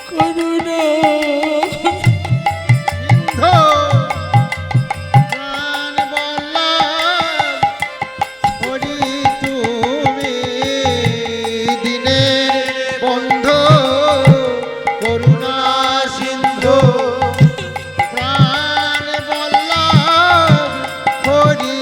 করুণা করুণার সিন্ধু প্রাণ বল্লভ হরি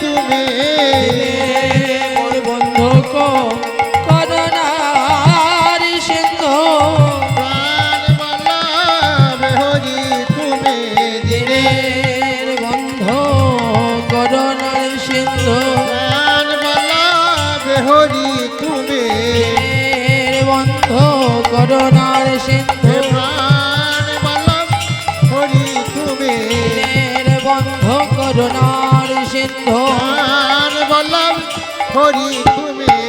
তুমি বন্ধ করুণার সিন্ধু প্রাণ বল্লভ হরি তুমি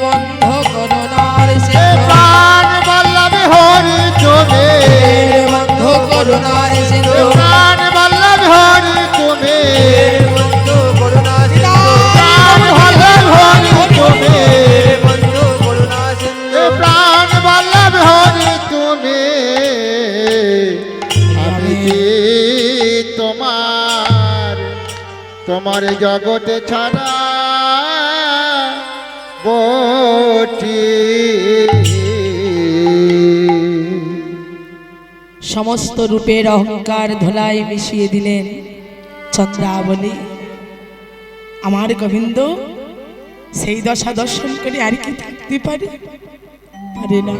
বন্ধ করুণার সিন্ধু প্রাণ বল্লভ হরি তুমি বন্ধ করুণার সিন্ধু প্রাণ বল্লভ হরি তুমি বন্ধ করুণার সিন্ধু প্রাণ বল্লভ হরি তুমি তোমার জগতে ছাড়া বটি সমস্ত রূপের অহংকার ধুলায় মিশিয়ে দিলেন চন্দ্রাবলী। আমার গোবিন্দ সেই দশা দর্শন করে আর কি থাকতে পারে না।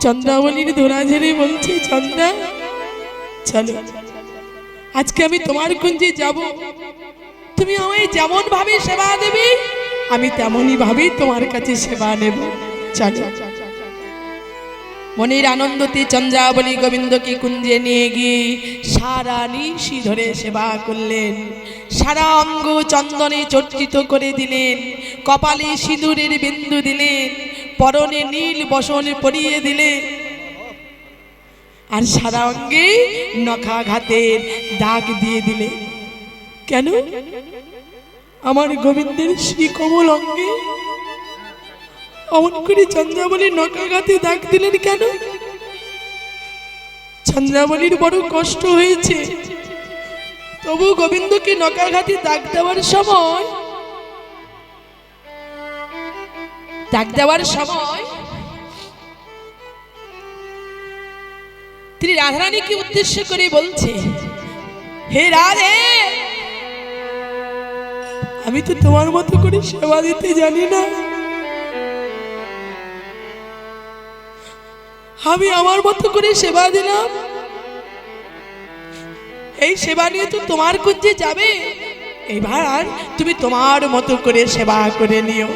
চন্দ্রাবলীর ধরা ঝেড়ে বলছে, চন্দ্রা চলো আজকে আমি তোমার কুঞ্জে যাব, তুমি আমায় যেমন ভাবে সেবা দেবে আমি তেমনই ভাবে তোমার কাছে সেবা নেব, চলো। মনের আনন্দতে চন্দ্রাবলী গোবিন্দকে কুঞ্জে নিয়ে গিয়ে সারা নিশি ধরে সেবা করলেন। সারা অঙ্গ চন্দনে চর্চিত করে দিলেন, কপালে সিঁদুরের বিন্দু দিলেন, পরনে নীল বসন পরিয়ে দিলেন, আর সারা অঙ্গে নখাঘাতের দাগ দিয়ে দিলে। কেন? আমার গোবিন্দের শ্রীকমল অঙ্গে অমন করে চন্দ্রাবলী নখাঘাতে দাগ দিলেন কেন? চন্দ্রাবলীর বড় কষ্ট হয়েছে, তবু গোবিন্দকে নখাঘাতে দাগ দেওয়ার সময় তিনি রাধারানীকে উদ্দেশ্য করে বলছে, হে রাধে, আমি তো তোমার মতো করে সেবা দিতে জানি না, আমি আমার মতো করে সেবা দিলাম, এই সেবা নিয়ে তো তোমার কুঞ্জে যাবে, এবার তুমি তোমার মতো করে সেবা করে নিও।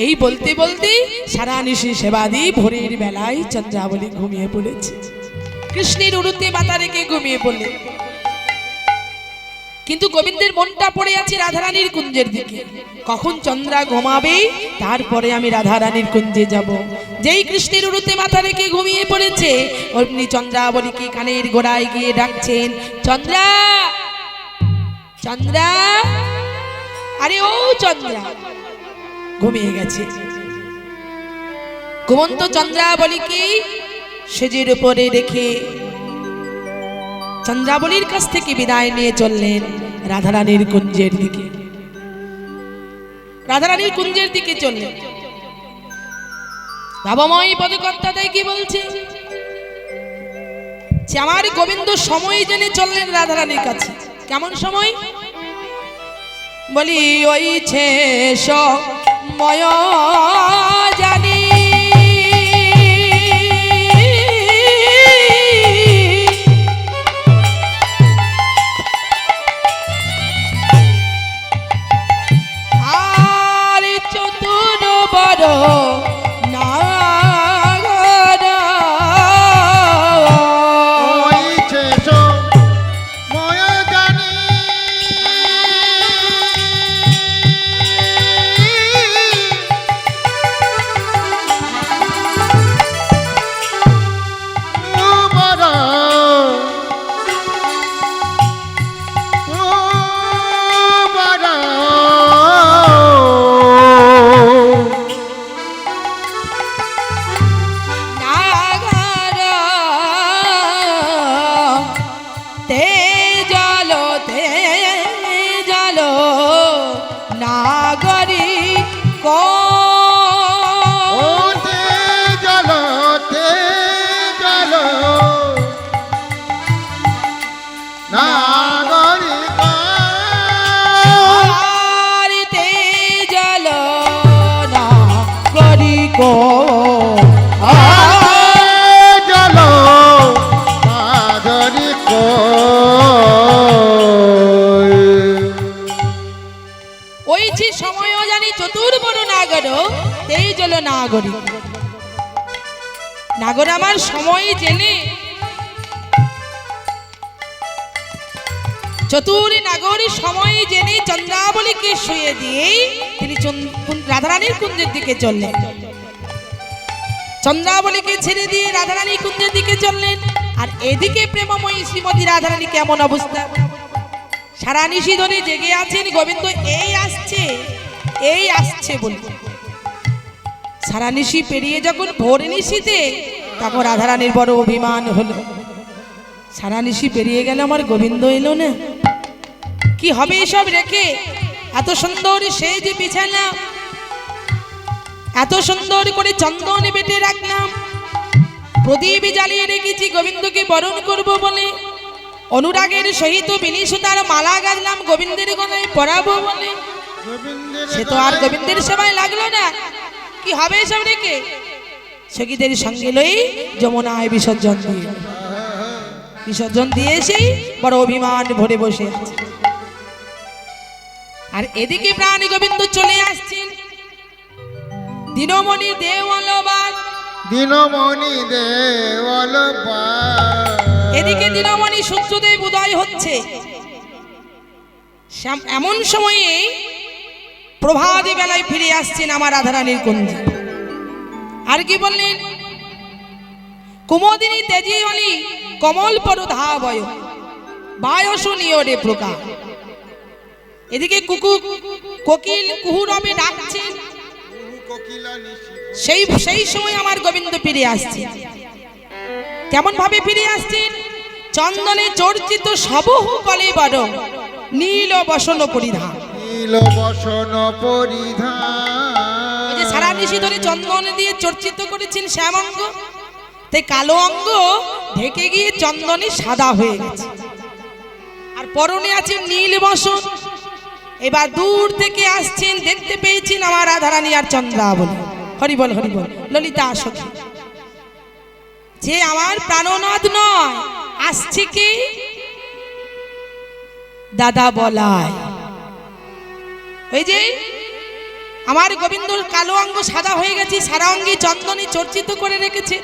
এই বলতে বলতে সারা নিশি সেবা দিয়ে ভোরের বেলায় চন্দ্রাবলী ঘুমিয়ে পড়েছে। কৃষ্ণের উরুতে মাথা রেখে ঘুমিয়ে পড়লেন, কিন্তু গোবিন্দের মনটা পড়ে আছে রাধারানীর কুঞ্জের দিকে। কখন চন্দ্রা ঘুমাবে তারপরে আমি রাধারানীর কুঞ্জে যাব। যেই কৃষ্ণের উরুতে মাথা রেখে ঘুমিয়ে পড়েছে অমনি চন্দ্রাবলীকে কানের গোড়ায় গিয়ে ডাকছেন, চন্দ্রা, চন্দ্রা, আরে ও চন্দ্রা। ঘুমিয়ে গেছে। ঘুমন্ত চন্দ্রাবলীকে সেজের উপরে রেখে চন্দ্রাবলীর কাছ থেকে বিদায় নিয়ে চললেন রাধারানীর কুঞ্জের দিকে। রাধারানীর কুঞ্জের দিকে চললেন। ভাবময় পদকর্তা তাই কি বলছে, যে আমার গোবিন্দ সময় জেনে চললেন রাধারানীর কাছে। কেমন সময়? বলি ওইছে সময় জানি নাগরিক ওতে জলতে জল নাগরিক আরিতে জল নাগরিক জল নাগরিক ওই যে সময় জানি চতুর্বর্ণ নাগর এই জল নাগরিক নাগর আমার সময় জেনে চতুর নাগরী সময় জেনে চন্দ্রাবলীকে শুয়ে দিয়ে তিনি রাধারানীর কুঞ্জের দিকে চললেন। চন্দ্রাবলীকে ছেড়ে দিয়ে রাধারানী কুঞ্জের দিকে চললেন। আর এদিকে প্রেমময়ী শ্রীমতী রাধারানী কেমন অবস্থা, সারা নিশি ধরে জেগে আছেন গোবিন্দ এই আসছে বলে। সারা নিশি পেরিয়ে যখন ভোর নিশিতে তখন রাধারানীর বড় অভিমান হলো, সারা নিশি পেরিয়ে গেল আমার গোবিন্দ এলো না, কি হবে এসব রেখে? এত সুন্দর সেই যে বিছানা, এত সুন্দর করে চন্দন বেটে রাখলাম, প্রদীপ জ্বালিয়ে রেখেছি গোবিন্দকে বরণ করব বলে, অনুরাগের সহিত বিনিসুতার মালা গাজলাম গোবিন্দের গলায় পরাবো বলে, সে তো আর গোবিন্দের সেবায় লাগলো না, কি হবে এসব রেখে? সখীদের সঙ্গে লই যমুনায় বিসর্জন দিয়ে এসেই বড় অভিমান ভরে বসে আছে। আর এদিকে প্রাণ গোবিন্দ চলে আসছেন দিনমণি দেওয়ালবাগ, দিনমণি দেওয়ালবাগ, এদিকে দিনমণি সূর্যদেব উদয় হচ্ছে। এমন সময়ে প্রভাতী বেলায় ফিরে আসছেন আমার রাধারানীর কুঞ্জে। আর কি বললেন? কুমোদিনী তেজিয়ালি কমল পর ধাবয় বায়সনীয় রে প্রকার। এদিকে কোকিল কুহুরবে ডাকছেন, সেই সময় আমার গোবিন্দ ফিরে আসছে। কেমন ভাবে ফিরে আসছেন? চন্দনে চর্চিত সবহু কলে বড় নীল বসন পরিধান, নীল বসন পরিধান। যে সারা নিশি ধরে চন্দন দিয়ে চর্চিত করেছেন শ্যামাঙ্গ, তাই কালো অঙ্গ ঢেকে গিয়ে চন্দনে সাদা হয়ে গেছে। আর পরনে আছে নীল বসন। এবার দূর থেকে আসছেন, দেখতে পেয়েছেন আমার রাধারানী আর চন্দ্রাবলী। হরিবল হরিবল ললিতা সখী, যে আমার প্রাণনাথ নয়, আসছে কি দাদা বলায়। ওই যে আমার গোবিন্দর কালো অঙ্গ সাদা হয়ে গেছে, সারা অঙ্গে চন্দনে চর্চিত করে রেখেছে,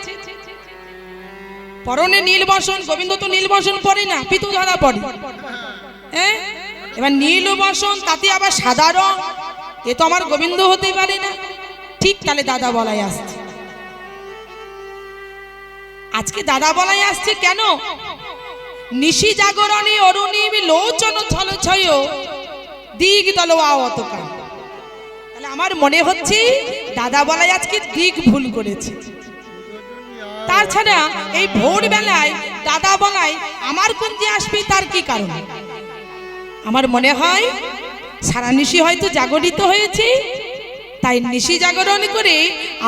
পরনে নীল বসন। গোবিন্দ তো নীল বসন পরে না, পিতু ধরা পড়ে। হ্যাঁ, এবার নীল বসন তাতে আবার সাদা রং, এ তো আমার গোবিন্দ হতে পারে না। ঠিক তাহলে দাদা বলাই আসছে। আজকে দাদা বলাই আসছে কেন? নিশি জাগরণে অরুণী লোচন ছল ছয় দিক দলওয়া অতকাল। তাহলে আমার মনে হচ্ছে দাদা বলাই আজকে দিক ভুল করেছে। তাছাড়া এই ভোর বেলায় দাদা বলাই আমার কুঞ্জে আসবে, তার কি কারণ? আমার মনে হয় সারা নিশি হয়তো জাগরিত হয়েছে, তাই নিশি জাগরণ করে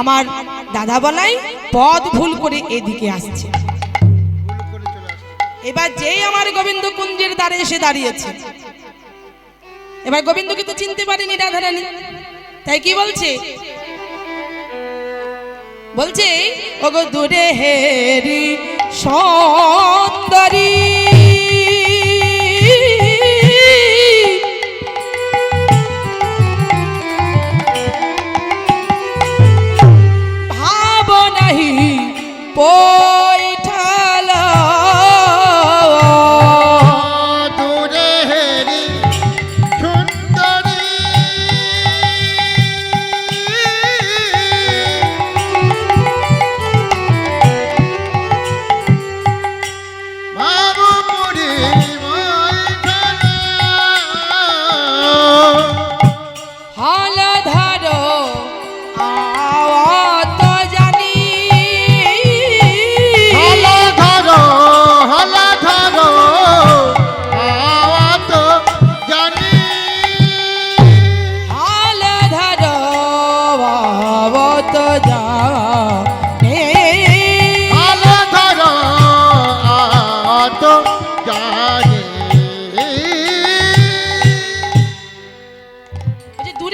আমার দাদা বলাই পথ ভুল করে এদিকে আসছে। এবার যেই আমার গোবিন্দ কুঞ্জের দ্বারে এসে দাঁড়িয়েছে, এবার গোবিন্দকে তো চিনতে পারেনি রাধারানী, তাই কি বলছে? বলছে ওগো দূরে হেরি সুন্দরী, ভাব নাহি পৈঠাল, দূরে হেরি সুন্দরী, বাবু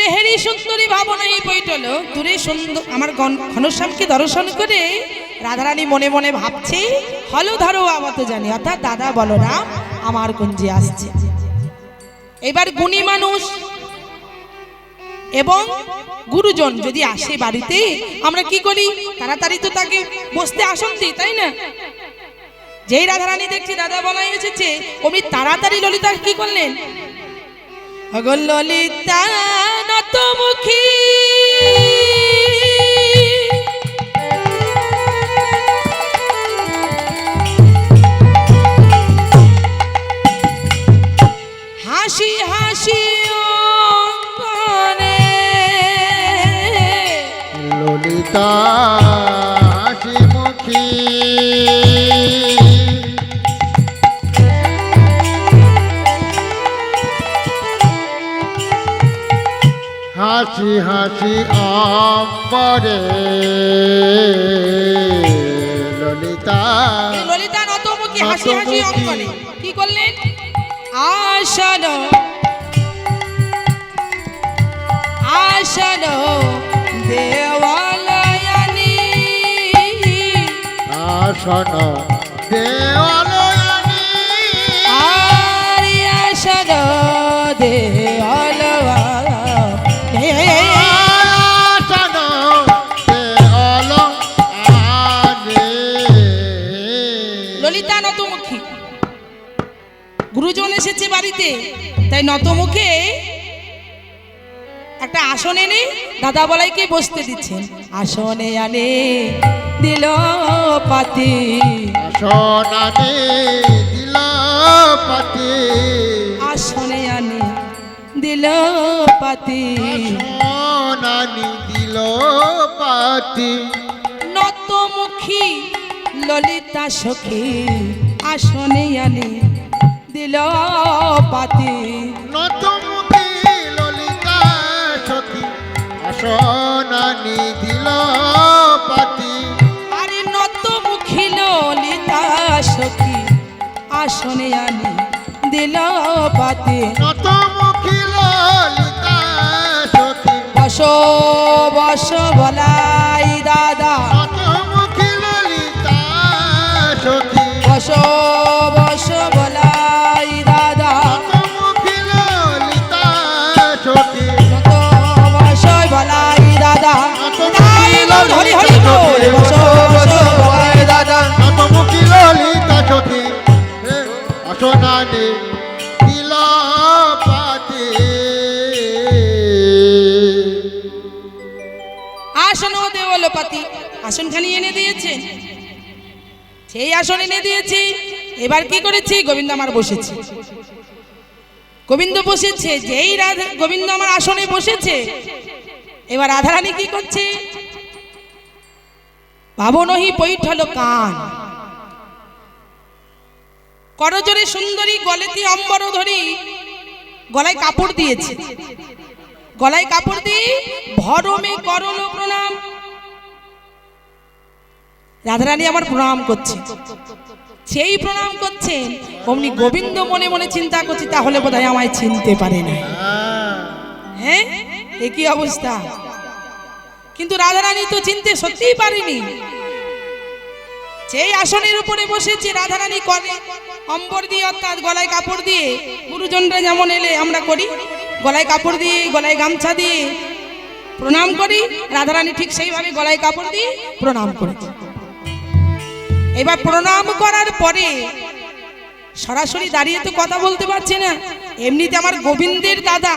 দূরে হেরি সুন্দরী ভাবনাই বৈঠল দূরে সুন্দর আমার ঘনশ্যামকে দর্শন করে রাধারানী মনে মনে ভাবছে হলো ধরো আবার তো জানি অর্থাৎ দাদা বলরাম আমার কুঞ্জে আসছে। এবার গুণী মানুষ এবং গুরুজন যদি আসে বাড়িতে আমরা কি করি তাড়াতাড়ি তো তাকে বসতে আসন দিই, তাই না? যেই রাধারানী দেখছি দাদা বলাই এসেছে অমনি তাড়াতাড়ি ললিতা কি করলেন, ললিতা নতমুখী হাসি হাসি অঙ্গনে ললিতা হাসি মুখী হাসি হাসি অম্বরে ললিতা ললিতা নতমুখী হাসি হাসি অঙ্গনে কি করলেন, আসন আসন দেওয়ালয়ানি আসন দেওয়ালয়ানি আরে আসন দেওয়ালয়ানি আসন দেওয়ালয়ানি ললিতা নতমুখী গুরুজন এসেছে বাড়িতে তাই নতমুখে একটা আসন এনে দাদা বলাইকে বসতে দিচ্ছেন। আসনে আনে দিল পাতি আসন আনে দিল পাতি আসনে আনে দিল পাতি আসন আনি দিল পাতি নতমুখী ললিতা সখী আসনে আনে দিল পাতি নতমুখী ললিতা সখী আসন আনি দিল পাতি আরে নতমুখী ললিতা সখী আসনে আনে দিল পাতি নতমুখী ললিতা সখী বসো বসো বলাই দাদা নতমুখী ললিতা সখী বসো বসো বলাই দাদা নতমুখী ললিতা সখী নত বসো বলাই দাদা তাই বল হরি হরি বল বসো বসো বলাই দাদা নতমুখী ললিতা সখী আসন আনি দিল পাতি আসন দেওয়াল পাতি আসনখানি এনে দিয়েছেন, সেই আসন এনে দিয়েছি। এবার কি করেছি, গোবিন্দ আমার বসেছে, গোবিন্দ বসেছে, যেই রাধা গোবিন্দ আমার আসনে বসেছে এবার রাধারানী কি করছে, ভাবনহি পৈঠল কান করজোরে সুন্দরী গলেতি অম্বর ধরি গলায় কাপড় দিয়েছে, গলায় কাপড় দিয়ে ভরমে করল প্রণাম। রাধারানী আমার প্রণাম করছে, সেই প্রণাম করছেন অমনি গোবিন্দ মনে মনে চিন্তা করছে তাহলে বোধহয় আমায় চিনতে পারে না। হ্যাঁ একই অবস্থা, কিন্তু রাধারানী তো চিনতে সত্যিই পারেনি। সেই আসনের উপরে বসেছে রাধারানী করে অম্বর দিয়ে অর্থাৎ গলায় কাপড় দিয়ে, গুরুজনরা যেমন এলে আমরা করি গলায় কাপড় দিয়ে গলায় গামছা দিয়ে প্রণাম করি, রাধারানী ঠিক সেইভাবে গলায় কাপড় দিয়ে প্রণাম করেছে। এবার প্রণাম করার পরে সরাসরি দাঁড়িয়ে তো কথা বলতে পারছে না, এমনিতে আমার গোবিন্দের দাদা,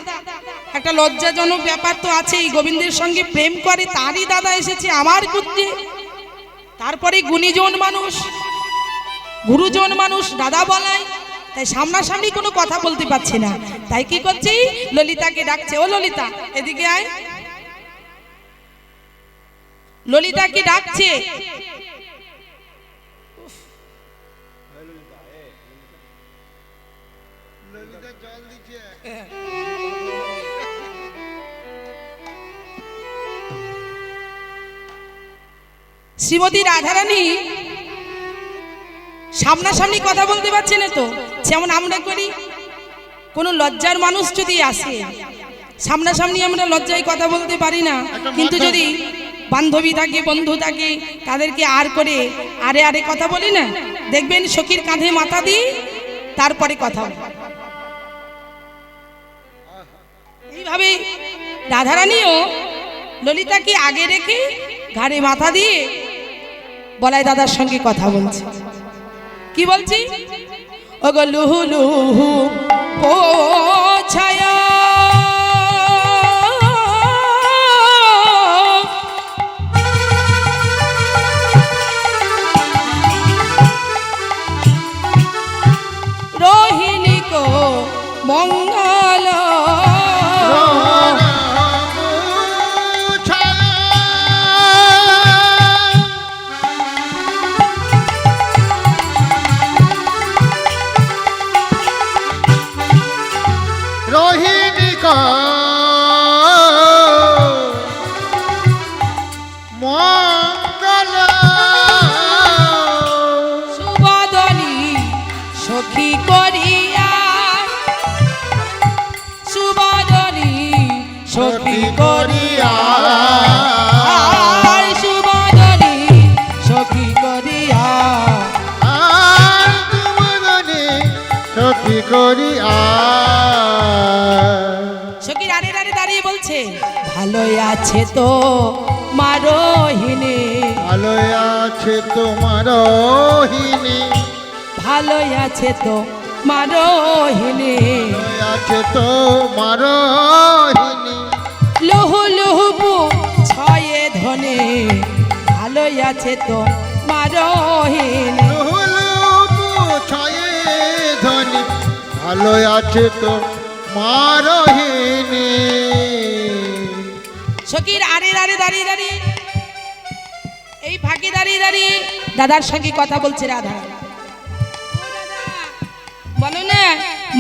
একটা লজ্জাজনক ব্যাপার তো আছেই, গোবিন্দের সঙ্গে প্রেম করে তারই দাদা এসেছে আমার কুঞ্জে, তারপরে গুণীজন মানুষ গুরুজন মানুষ দাদা বলায়, তাই সামনাসামনি কোনো কথা বলতে পারছে না। তাই কি করছে, ললিতাকে ডাকছে, ও ললিতা এদিকে আয়। ললিতাকে ডাকছে, শ্রীমতী রাধারানী সামনাসামনি কথা বলতে পারছে না তো, যেমন আমরা করি, কোনো লজ্জার মানুষ যদি আসে সামনাসামনি আমরা লজ্জায় কথা বলতে পারি না, কিন্তু যদি বান্ধবী থাকে বন্ধু থাকে তাদেরকে আর করে আরে আরে কথা বলি না, দেখবেন সখীর কাঁধে মাথা দিই তারপরে কথা বলি। এইভাবে রাধারানীও ললিতাকে আগে রেখে ঘাড়ে মাথা দিয়ে বলাই দাদার সঙ্গে কথা বলছে। কি বলছি? ওগো লুহু লুহু পোছায়া রোহিণী কো মঙ্গল रोहिणी को मंगल সুবদনী সখী করিয়া সুবদনী সখী করিয়া সুবদনী সখী করিয়া সখী করিয়া সখী রানে রানে দাঁড়িয়ে বলছে ভালোই আছে তো মারোহিনী, ভালোই আছে তোমার রোহিণী, ভালোই আছে তো মারোহিনী, ভালোই আছে তোমার রোহিণী, লুহু লুহু ছয়ে ধনে ভালোই আছে তো মারোহিনী, ছয়ে ধনী ভালোই আছে তো মারোহিণী। সখীর আরে আরে দাঁড়িয়ে দাঁড়িয়ে এই ফাঁকে দাঁড়িয়ে দাঁড়িয়ে দাদার সঙ্গে কথা বলছে রাধা। বলো না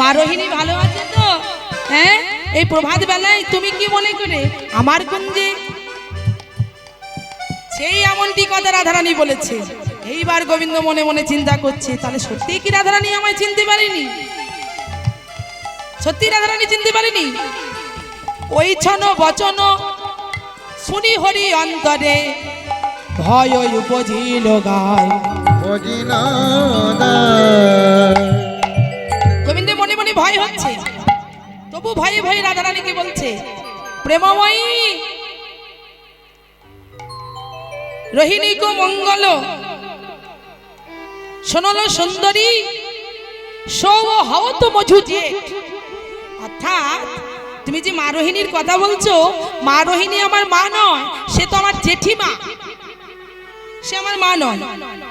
মারোহিণী ভালো আছে তো? হ্যাঁ, এই প্রভাত বেলায় তুমি কি মনে করে আমার কুঞ্জে? সেই এমনটি কথা রাধারানী বলেছে। এইবার গোবিন্দ মনে মনে চিন্তা করছে, তাহলে সত্যি কি রাধারানী আমায় চিনতে পারেনি? সত্যি রাধারানী চিনতে পারেনি? ওই ছন বচন শুনি হরি অন্তরে ভয় উপজিল গায়। গোবিন্দ মনে মনে ভয় হচ্ছে, তবু ভয়ে ভয়ে রাধারানীকে বলছে প্রেমময়ী রোহিণী কো মঙ্গল শোনলো সুন্দরী সৌ হও তো মঝুজে। অর্থাৎ তুমি যে মা রোহিণীর কথা বলছো, মা রোহিণী আমার মা নয়, সে তো আমার জেঠিমা। সে আমার মা নয়,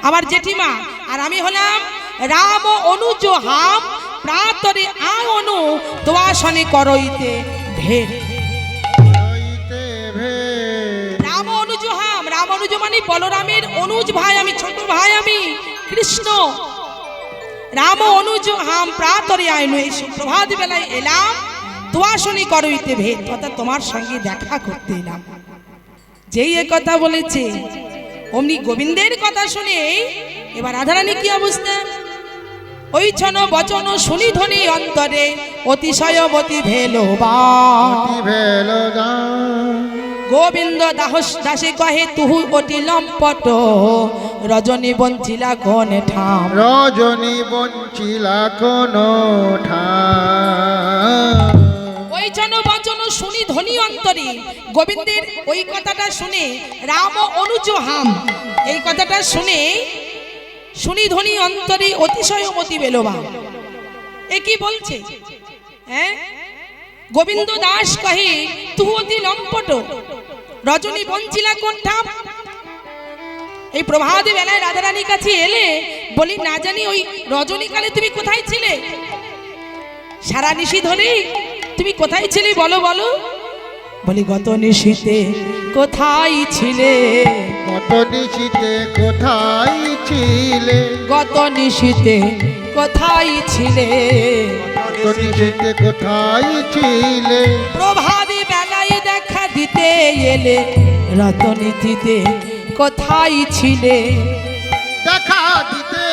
আমার জেঠিমা। আর আমি হলাম রাম অনুজ হাম প্রাতরে আ অনু দোয়াসনে করইতে ভেদ। রাম অনুজ হাম, রাম অনুজ মানে বলরামের অনুজ ভাই আমি, ছোট ভাই আমি কৃষ্ণ। রাম অনুজ হাম প্রাতরে আইনু, এই সুপ্রভাত বেলায় এলাম দোয়াসনে করইতে ভেদ, অর্থাৎ তোমার সঙ্গে দেখা করতে এলাম। যেই এ কথা বলেছে অমনি গোবিন্দের কথা শুনে এবার রাধারানী কি অবস্থা? ওই ছন বচন শুনি ধ্বনি অন্তরে অতিশয়বতী ভেলো বা গোবিন্দ দাসে কহে তুহু অতি লম্পট রজনী বঞ্চিলা কোন ঠাম, রজনী বঞ্চিলা কোন ঠাম। ওই জন বচন শুনি ধ্বনি অন্তরে, গোবিন্দের ওই কথাটা শুনে রাম অনুজ হাম এই কথাটা শুনে শুনি ধ্বনি অন্তরে অতিশয়মতি বেলোবা। এ কি বলছে? হ্যাঁ, গোবিন্দ দাস কহে তু অতি লম্পট রজনী বঞ্চিলা কোন ঠাম। এই প্রভাত বেলায় রাধারানীর কাছে এলে বলি না জানি ওই রজনীকালে তুমি কোথায় ছিলে? সারা নিশি ধরে তুমি কোথায় ছিলে বলো বলো? বলি গত নিশীতে কোথায় ছিলে? গত নিশীতে কোথায় ছিলে? গত নিশীতে কোথায় ছিলে? গত নিশীতে কোথায় ছিলে? প্রভাতী বেলায় দেখা দিতে এলে রতনীতিতে কোথায় ছিলে? দেখা দিতে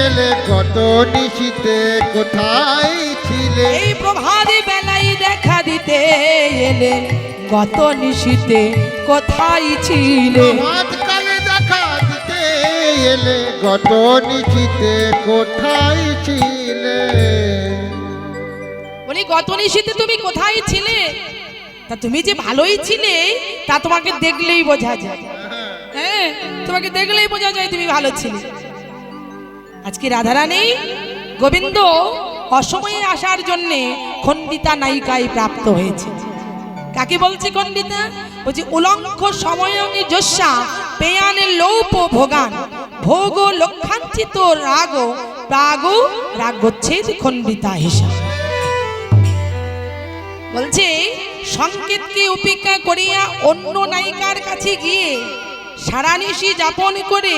এলে গত নিশীতে কোথায় ছিলে? এই প্রভাতী বেলায় দেখা দিতে দিতে এলে গত নিশীতে কোথায় ছিলে প্রভাতকালে দেখা দিতে এলে গত নিশীতে কোথায় ছিলে বলি গত নিশীতে তুমি কোথায় ছিলে? তা তুমি যে ভালোই ছিলে তা তোমাকে দেখলেই বোঝা যায়। হ্যাঁ, তোমাকে দেখলেই বোঝা যায় তুমি ভালো ছিলে। আজকে রাধারানী গোবিন্দ অসময়ে আসার জন্য খণ্ডিতা নায়িকায় প্রাপ্ত হয়েছে। কাকে বলছে খণ্ডিতা? বলছে উলঙ্ঘ সময়ঙ্গে যস্যা পেয়ানে লৌপ ভোগান ভোগ লক্ষাঞ্চিত রাগ প্রাগ রাগচ্ছেদ খণ্ডিতা হিসা। বলছে সংকেতকে উপেক্ষা করিয়া অন্য নায়িকার কাছে গিয়ে সারানিশি যাপন করে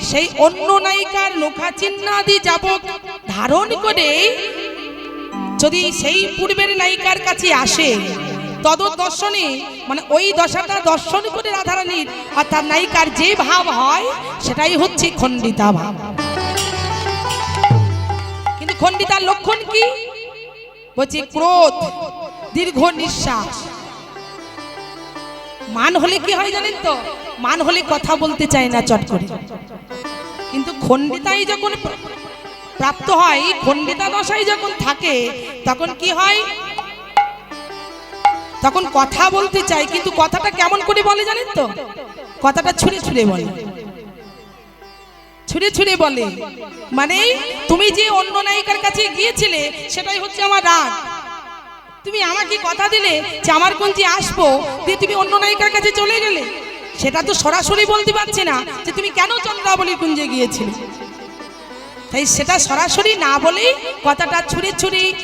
সেই অন্য নায়িকার লোকাচিহ্নাদি যাবক ধারণ করে যদি সেই পূর্বের নায়িকার কাছে আসে তদ দর্শনে মানে ওই দশাটা দর্শন করে রাধারানীর অর্থাৎ নায়িকার যে ভাব হয় সেটাই হচ্ছে খণ্ডিতা ভাব। কিন্তু খণ্ডিতার লক্ষণ কি? বলছে ক্রোধ, দীর্ঘ নিঃশ্বাস। মান হলে কি হয় জানেন তো? মান হলে কথা বলতে চায় না চট করে। কিন্তু খণ্ডিতাই যখন প্রাপ্ত হয়, খণ্ডিতা দশায় যখন থাকে তখন কি হয়? তখন কথা বলতে চাই, কিন্তু কথাটা কেমন করে বলে জানেন তো? কথাটা ছুঁড়ে ছুঁড়ে বলে, ছুঁড়ে ছুঁড়ে বলে। মানে তুমি যে অন্য নায়িকার কাছে গিয়েছিলে সেটাই হচ্ছে আমার রাগ। তুমি আমাকে কথা দিলে যে আমার কুঞ্জে আসবো, দিয়ে তুমি অন্য নায়িকার কাছে চলে গেলে। সেটা তো সরাসরি বলতে পারছে না যে তুমি কেন চন্দ্রাবলী কুঞ্জে গিয়েছিলে। তাই সেটা সরাসরি না বলেই কথাটা ছুঁড়ে ছুঁড়ে